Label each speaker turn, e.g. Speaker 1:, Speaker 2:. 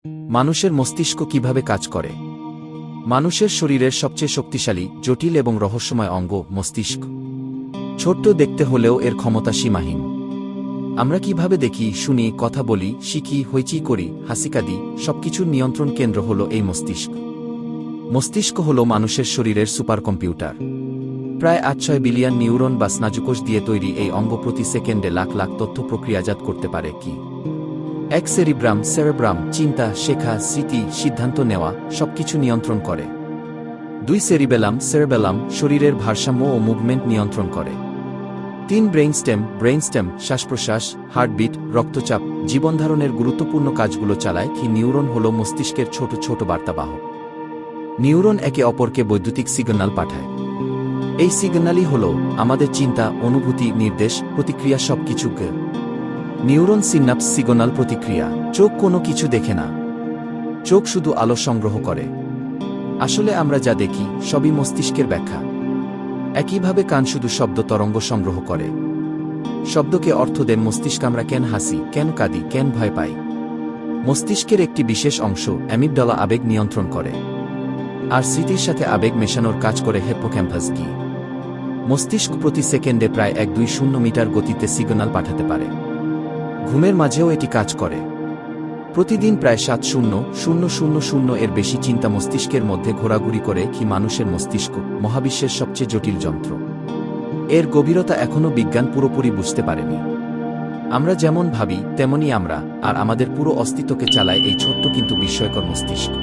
Speaker 1: মানুষের মস্তিষ্ক কিভাবে কাজ করে? মানুষের শরীরের সবচেয়ে শক্তিশালী, জটিল এবং রহস্যময় অঙ্গ মস্তিষ্ক। ছোট্ট দেখতে হলেও এর ক্ষমতা সীমাহীন। আমরা কিভাবে দেখি, শুনি, কথা বলি, শিখি, হইচই করি, হাসি কাঁদি, সবকিছুর নিয়ন্ত্রণ কেন্দ্র হল এই মস্তিষ্ক। মস্তিষ্ক হল মানুষের শরীরের সুপার কম্পিউটার। প্রায় ৮-৬ বিলিয়ন নিউরন বা স্নায়ুকোষ দিয়ে তৈরি এই অঙ্গ প্রতি সেকেন্ডে লাখ লাখ তথ্য প্রক্রিয়াজাত করতে পারে। কি এক সেরেব্রাম চিন্তা, শেখা, স্মৃতি, সিদ্ধান্ত নেওয়া সবকিছু নিয়ন্ত্রণ করে। ২ সেরেবেলাম শরীরের ভারসাম্য ও মুভমেন্ট নিয়ন্ত্রণ করে। ৩ ব্রেইনস্টেম শ্বাসপ্রশ্বাস, হার্টবিট, রক্তচাপ, জীবনধারণের গুরুত্বপূর্ণ কাজগুলো চালায়। কি নিউরন হল মস্তিষ্কের ছোট ছোট বার্তাবাহক। নিউরন একে অপরকে বৈদ্যুতিক সিগন্যাল পাঠায়। এই সিগন্যালই হল আমাদের চিন্তা, অনুভূতি, নির্দেশ, প্রতিক্রিয়া সবকিছু। নিউরন সিনাপস সিগন্যাল প্রতিক্রিয়া। চোখ কোনো কিছু দেখে না, চোখ শুধু আলো সংগ্রহ করে। আসলে আমরা যা দেখি সবই মস্তিষ্কের ব্যাখ্যা। একইভাবে কান শুধু শব্দ তরঙ্গ সংগ্রহ করে। শব্দকে অর্থ দেন মস্তিষ্ক। আমরা কেন হাসি, কেন কাঁদি, কেন ভয় পাই? মস্তিষ্কের একটি বিশেষ অংশ অ্যামিগডালা আবেগ নিয়ন্ত্রণ করে। আর স্মৃতির সাথে আবেগ মেশানোর কাজ করে হিপ্পোক্যাম্পাস। কি মস্তিষ্ক প্রতি সেকেন্ডে প্রায় ১-২-০ মিটার গতিতে সিগন্যাল পাঠাতে পারে। ঘুমের মাঝেও এটি কাজ করে। প্রতিদিন প্রায় ৭,০০,০০০ এর বেশি চিন্তা মস্তিষ্কের মধ্যে ঘোরাঘুরি করে। কি মানুষের মস্তিষ্ক মহাবিশ্বের সবচেয়ে জটিল যন্ত্র। এর গভীরতা এখনও বিজ্ঞান পুরোপুরি বুঝতে পারেনি। আমরা যেমন ভাবি তেমনই আমরা, আর আমাদের পুরো অস্তিত্বকে চালায় এই ছোট্ট কিন্তু বিস্ময়কর মস্তিষ্ক।